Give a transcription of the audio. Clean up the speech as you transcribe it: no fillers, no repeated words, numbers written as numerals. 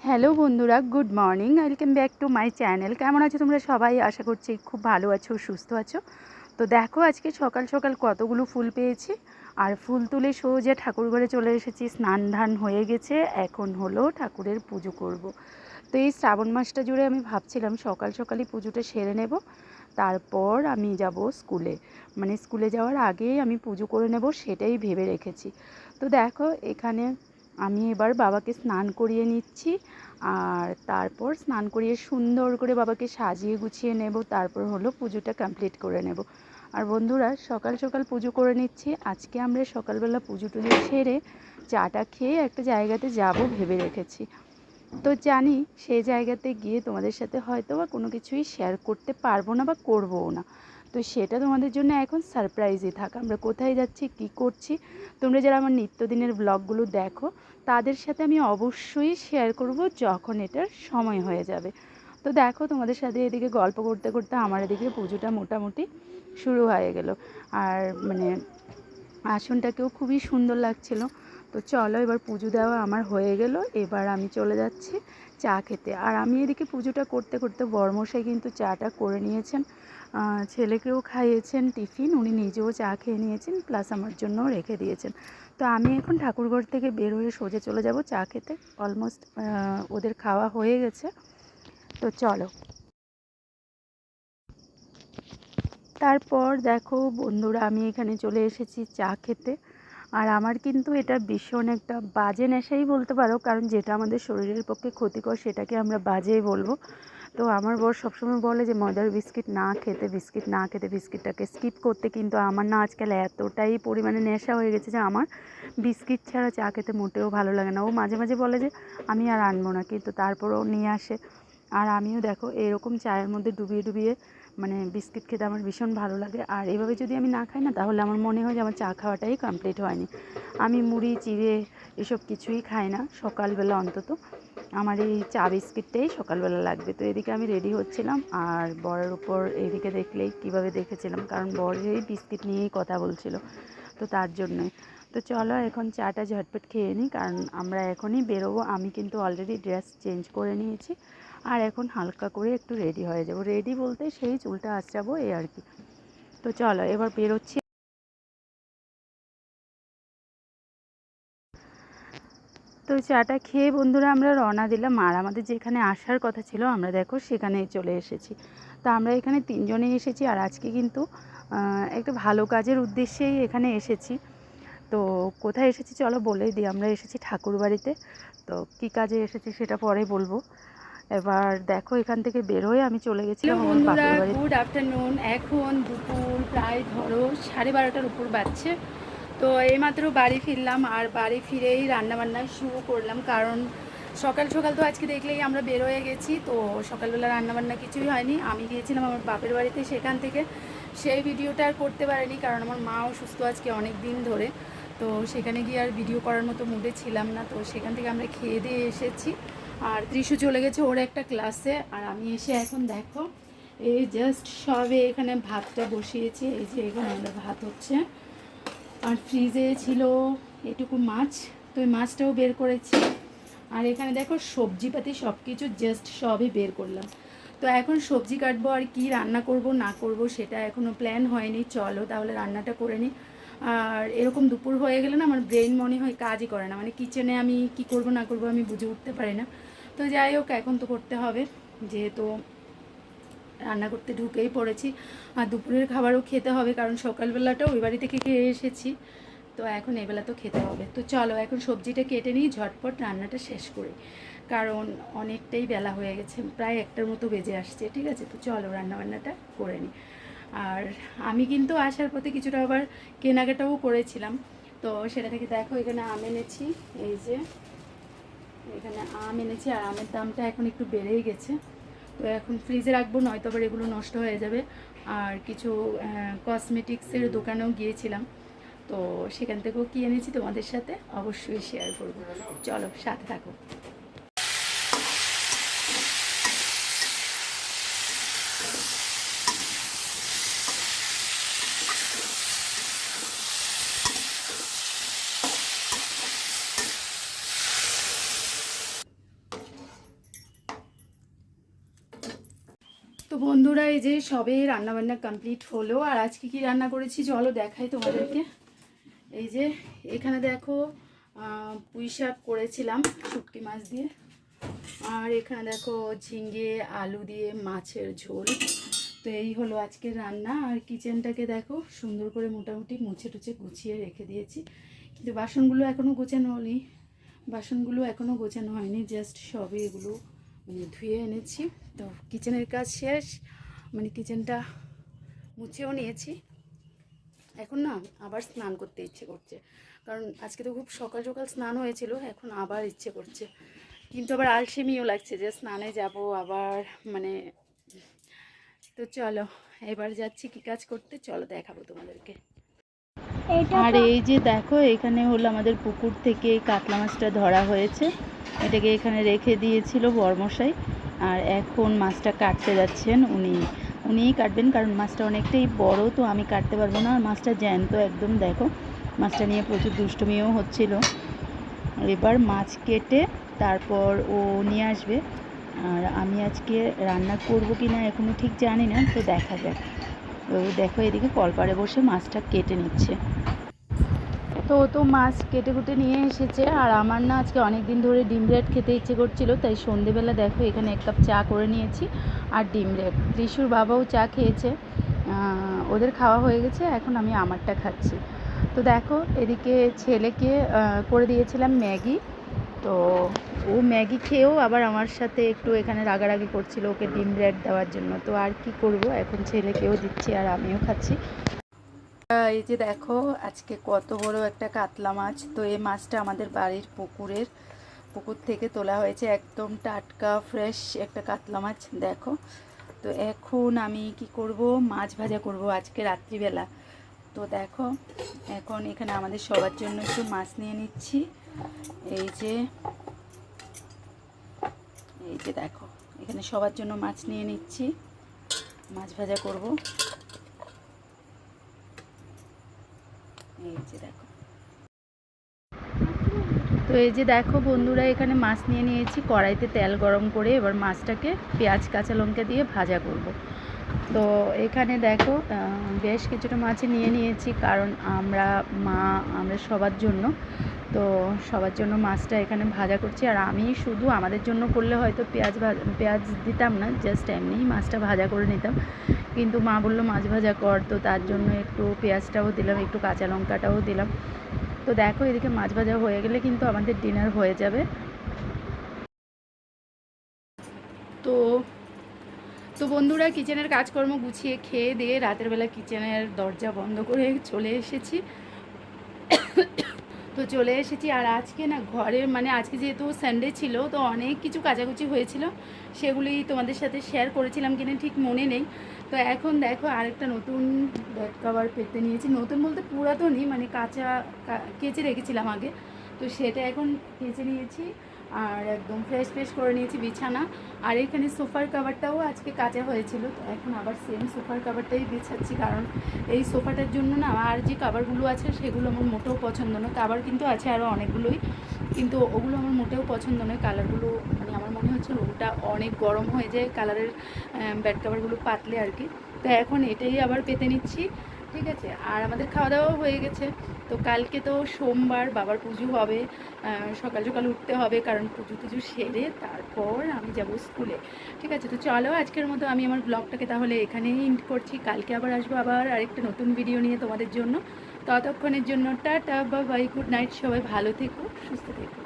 Hello বন্ধুরা, good morning. Welcome back to my channel. কেমন আছো তোমরা সবাই? আশা করছি খুব ভালো আছো, সুস্থ আছো। তো দেখো আজকে সকাল সকাল কতগুলো ফুল পেয়েছি, আর ফুল তুলে সোজা ঠাকুর ঘরে চলে এসেছি। স্নান ধান হয়ে গেছে, এখন হলো ঠাকুরের পুজো করব। তো এই শ্রাবণ মাসটা জুড়ে আমি ভাবছিলাম সকাল সকালই পুজোটা সেরে নেব, তারপর আমি যাব স্কুলে। মানে স্কুলে যাওয়ার আগেই আমি পুজো করে নেব, সেটাই ভেবে রেখেছি। তো দেখো এখানে আমি এবার বাবাকে স্নান করিয়ে নিচ্ছি, আর তারপর স্নান করিয়ে সুন্দর করে বাবাকে সাজিয়ে গুছিয়ে নেব, তারপর হলো পুজোটা কমপ্লিট করে নেব। আর বন্ধুরা, সকাল সকাল পুজো করে নিচ্ছি। আজকে আমরা সকালবেলা পুজো টুজো সেরে চাটা খেয়ে একটা জায়গাতে যাব ভেবে রেখেছি। তো জানি সেই জায়গাতে গিয়ে তোমাদের সাথে হয়তো বা কোনো কিছুই শেয়ার করতে পারবো না বা করবোও না। তো সেটা তোমাদের জন্য এখন সারপ্রাইজই থাক। আমরা কোথায় যাচ্ছি, কি করছি, তোমরা যারা আমার নিত্যদিনের ব্লগগুলো দেখো তাদের সাথে আমি অবশ্যই শেয়ার করব যখন এটার সময় হয়ে যাবে। তো দেখো তোমাদের সাথে এদিকে গল্প করতে করতে আমার এদিকে পুজোটা মোটামুটি শুরু হয়ে গেল। আর মানে আসনটাকেও খুবই সুন্দর লাগছিল। তো চলো, এবার পুজো দেওয়া আমার হয়ে গেল, এবার আমি চলে যাচ্ছি চা খেতে। আর আমি এদিকে পুজোটা করতে করতে বড়মশাই কিন্তু চাটা করে নিয়েছেন, ছেলেকেও খাইয়েছেন টিফিন, উনি নিজেও চা খেয়ে নিয়েছেন, প্লাস আমার জন্যও রেখে দিয়েছেন। তো আমি এখন ঠাকুরঘর থেকে বের হয়ে সোজা চলে যাব চা খেতে। অলমোস্ট ওদের খাওয়া হয়ে গেছে। তো চলো। তারপর দেখো বন্ধুরা, আমি এখানে চলে এসেছি চা খেতে। আর আমার কিন্তু এটা ভীষণ একটা বাজে নেশাই বলতে পারো, কারণ যেটা আমাদের শরীরের পক্ষে ক্ষতিকর সেটাকে আমরা বাজেই বলবো। তো আমার বর সবসময় বলে যে ময়দার বিস্কিট না খেতে, বিস্কিটটাকে স্কিপ করতে, কিন্তু আমার না আজকাল এতটাই পরিমাণে নেশা হয়ে গেছে যে আমার বিস্কিট ছাড়া চা খেতে মোটেও ভালো লাগে না। ও মাঝে মাঝে বলে যে আমি আর আনবো না, কিন্তু তারপরেও নিয়ে আসে। আর আমিও দেখো এরকম চায়ের মধ্যে ডুবিয়ে ডুবিয়ে মানে বিস্কিট খেতে আমার ভীষণ ভালো লাগে। আর এভাবে যদি আমি না খাই না, তাহলে আমার মনে হয় যে আমার চা খাওয়াটাই কমপ্লিট হয়নি। আমি মুড়ি চিড়ে এসব কিছুই খাই না সকালবেলা, অন্তত আমার এই চা বিস্কিটটাই সকালবেলা লাগবে। তো এদিকে আমি রেডি হচ্ছিলাম, আর বরের উপর এইদিকে দেখলেই কীভাবে দেখেছিলাম, কারণ বর এই বিস্কিট নিয়েই কথা বলছিল, তো তার জন্যই। তো চলো এখন চাটা ঝটপট খেয়ে নিই, কারণ আমরা এখনই বেরোবো। আমি কিন্তু অলরেডি ড্রেস চেঞ্জ করে নিয়েছি, আর এখন হালকা করে একটু রেডি হয়ে যাব। রেডি বলতে সেই চুলটা আঁচড়াবো এই আর কি। তো চলো এবার বেরোচ্ছি। তো চাটা খেয়ে বন্ধুরা আমরা রওনা দিলাম, আর আমাদের যেখানে আসার কথা ছিল আমরা দেখো সেখানেই চলে এসেছি। তো আমরা এখানে তিনজনেই এসেছি, আর আজকে কিন্তু একটা ভালো কাজের উদ্দেশ্যেই এখানে এসেছি। তো কোথায় এসেছি চলো বলেই দিই। আমরা এসেছি ঠাকুর বাড়িতে। তো কী কাজে এসেছি সেটা পরে বলবো। এবার দেখো এখান থেকে বের হয়ে আমি চলে গেছিলাম আমার বন্ধুরা, বাপের বাড়ি। Good afternoon. এখন দুপুর প্রায় ধরো 12:30টার উপর বাজছে। তো এইমাত্র বাড়ি ফিরলাম, আর বাড়ি ফিরেই রান্নাবান্না শুরু করলাম, কারণ সকাল সকাল তো আজকে দেখলেই আমরা বের হয়ে গেছি। তো সকালবেলা রান্নাবান্না কিছুই হয়নি। আমি গিয়েছিলাম আমার বাপের বাড়িতে, সেখান থেকে সেই ভিডিওটা আর করতে পারিনি, কারণ আমার মা অসুস্থ আজকে অনেক দিন ধরে। তো সেখানে গিয়ে আর ভিডিও করার মতো মুডে ছিলাম না। তো সেখান থেকে আমরা খেয়ে দিয়ে এসেছি, আর ত্রিশু চলে গেছে ওর একটা ক্লাসে। আর আমি এসে এখন দেখো এই জাস্ট সবে এখানে ভাতটা বসিয়েছি। এই যে এখানে আমরা ভাত হচ্ছে, আর ফ্রিজে ছিল এটুকু মাছ, তো ওই মাছটাও বের করেছি। আর এখানে দেখো সবজিপাতি সব কিছু জাস্ট সবই বের করলাম। তো এখন সবজি কাটবো, আর কি রান্না করব না করব সেটা এখনও প্ল্যান হয়নি। চলো তাহলে রান্নাটা করে নিই। আর এরকম দুপুর হয়ে গেলে না আমার ব্রেন মনে হয় কাজই করে না, মানে কিচেনে আমি কি করব না করব আমি বুঝে উঠতে পারি না। তো যাই হোক, এখন তো করতে হবে, যেহেতু রান্না করতে ঢুকেই পড়েছি। আর দুপুরের খাবারও খেতে হবে, কারণ সকালবেলাটাও ওই বাড়ি থেকে খেয়ে এসেছি। তো এখন এবেলা তো খেতে হবে। তো চলো এখন সবজিটা কেটে নিই, ঝটপট রান্নাটা শেষ করি, কারণ অনেকটাই বেলা হয়ে গেছে, প্রায় 1টার মতো বেজে আসছে। ঠিক আছে, তো চলো রান্নাবান্নাটা করে নিই। আর আমি কিন্তু আসার পথে কিছুটা আবার কেনাকাটাও করেছিলাম। তো সেটা থেকে দেখো এখানে আম এনেছি, এই যে এখানে আম এনেছি, আর আমের দামটা এখন একটু বেড়েই গেছে। তো এখন ফ্রিজে রাখবো, নয়তো আবার এগুলো নষ্ট হয়ে যাবে। আর কিছু কসমেটিক্সের দোকানেও গিয়েছিলাম, তো সেখান থেকেও কি এনেছি তোমাদের সাথে অবশ্যই শেয়ার করব। চলো সাথে থাকো। তো বন্ধুরা এই যে সবে রান্নাবান্না কমপ্লিট হলো। আর আজকে কি রান্না করেছি চলো দেখাই তোমাদেরকে। এই যে এখানে দেখো পুঁই শাক করেছিলাম শুটকি মাছ দিয়ে। আর এখানে দেখো ঝিঙে আলু দিয়ে মাছের ঝোল। তো এই হলো আজকের রান্না। আর কিচেনটাকে দেখো সুন্দর করে মোটামুটি মুছে টুছে গুছিয়ে রেখে দিয়েছি, কিন্তু বাসনগুলো এখনও গোছানো হয়নি। জাস্ট সবে এগুলো মানে ধুয়ে এনেছি। তো কিচেনের কাজ শেষ, মানে কিচেনটা মুছেও নিয়েছি। এখন না আবার স্নান করতে ইচ্ছে করছে, কারণ আজকে তো খুব সকাল সকাল স্নান হয়েছিল, এখন আবার ইচ্ছে করছে। কিন্তু আবার আলসেমিও লাগছে যে স্নানে যাব আবার, মানে তো চলো এবার যাচ্ছি কি কাজ করতে, চলো দেখাবো তোমাদেরকে। আর এই যে দেখো এখানে হলো আমাদের পুকুর থেকে কাতলা মাছটা ধরা হয়েছে। এটাকে এখানে রেখে দিয়েছিল বরমশাই, আর এখন মাছটা কাটতে যাচ্ছেন উনিই কাটবেন, কারণ মাছটা অনেকটাই বড়, তো আমি কাটতে পারবো না। আর মাছটা জ্যান্ত একদম, দেখো মাছটা নিয়ে প্রচুর দুষ্টুমিও হচ্ছিল। এবার মাছ কেটে তারপর ও নিয়ে আসবে। আর আমি আজকে রান্না করব কি না এখনও ঠিক জানি না, তো দেখা যাক। তো দেখো এদিকে কলপাড়ে বসে মাছটা কেটে নিচ্ছে। তো মাছ কেটে কুটে নিয়ে এসেছে। আর আমার না আজকে অনেক দিন ধরে ডিম ব্রেড খেতে ইচ্ছে করছিল, তাই সন্ধেবেলা দেখো এখানে 1 কাপ চা করে নিয়েছি আর ডিম ব্রেড। ত্রিশুর বাবাও চা খেয়েছে, ওদের খাওয়া হয়ে গেছে, এখন আমি আমারটা খাচ্ছি। তো দেখো এদিকে ছেলেকে করে দিয়েছিলাম ম্যাগি। তো ও ম্যাগি খেয়েও আবার আমার সাথে একটু এখানে রাগারাগি করছিল ওকে ডিম ব্রেড দেওয়ার জন্য। তো আর কি করব, এখন ছেলেকেও দিচ্ছি আর আমিও খাচ্ছি। এই যে দেখো আজকে কত বড় একটা কাতলা মাছ। তো এই মাছটা আমাদের বাড়ির পুকুর থেকে তোলা হয়েছে, একদম টাটকা ফ্রেশ একটা কাতলা মাছ দেখো। তো এখন আমি কি করব, মাছ ভাজা করব আজকে রাত্রিবেলা। তো দেখো এখন এখানে আমাদের সবার জন্য একটু মাছ নিয়ে নিচ্ছি। এই যে দেখো এখানে সবার জন্য মাছ নিয়ে নিচ্ছি, মাছ ভাজা করব। এই যে দেখো, তো এই যে দেখো বন্ধুরা এখানে মাছ নিয়ে নিয়েছি, কড়াইতে তেল গরম করে এবার মাছটাকে পেঁয়াজ কাঁচা লঙ্কা দিয়ে ভাজা করব। তো এখানে দেখো বেশ কিছুটা মাছ নিয়ে নিয়েছি, কারণ আমরা সবার জন্য, তো সবার জন্য মাছটা এখানে ভাজা করছি। আর আমি শুধু আমাদের জন্য করলে হয়তো পেঁয়াজ দিতাম না, জাস্ট এমনিই মাছটা ভাজা করে নিতাম, কিন্তু মা বললো মাছ ভাজা কর, তো তার জন্য একটু পেঁয়াজটাও দিলাম, একটু কাঁচা লঙ্কাটাও দিলাম। তো দেখো এদিকে মাছ ভাজা হয়ে গেলে কিন্তু আমাদের ডিনার হয়ে যাবে। তো তো বন্ধুরা কিচেনের কাজকর্ম গুছিয়ে খেয়ে দিয়ে রাতের বেলা কিচেনের দরজা বন্ধ করে চলে এসেছি। আর আজকে না ঘরের, মানে আজকে যেহেতু সানডে ছিল, তো অনেক কিছু কাচাকুচি হয়েছিল, সেগুলি তোমাদের সাথে শেয়ার করেছিলাম কিনা ঠিক মনে নেই। তো এখন দেখো আরেকটা নতুন বেড কভার পেতে নিয়েছি, নতুন বলতে পুরাতনই, মানে কেচে রেখেছিলাম আগে, তো সেটা এখন কেচে নিয়েছি আর একদম ফ্রেশ করে নিয়েছি বিছানা। আর এখানে সোফার কাভারটাও আজকে কাচা হয়েছিল, তো এখন আবার সেম সোফার কাভারটাই বিছাচ্ছি, কারণ এই সোফাটার জন্য না আর যে কাভারগুলো আছে সেগুলো আমার মোটেও পছন্দ নয়। কাভার কিন্তু আছে আরও অনেকগুলোই, কিন্তু ওগুলো আমার মোটেও পছন্দ নয়। কালারগুলো মানে আমার মনে হচ্ছে ওটা অনেক গরম হয়ে যায় কালারের বেড কাভারগুলো পাতলে আর কি। তো এখন এটাই আবার পেতে নিচ্ছি, ঠিক আছে। আর আমাদের খাওয়া দাওয়াও হয়ে গেছে। তো কালকে তো সোমবার, বাবার পুজো হবে, সকাল সকাল উঠতে হবে, কারণ পুজো সেরে তারপর আমি যাব স্কুলে, ঠিক আছে। তো চলো আজকের মতো আমি আমার ব্লগটাকে তাহলে এখানেই এন্ড করছি। কালকে আবার আসবো আবার আরেকটা নতুন ভিডিও নিয়ে তোমাদের জন্য। ততক্ষণের জন্য tata, bye bye, good night, সবাই ভালো থেকো, সুস্থ থেকো।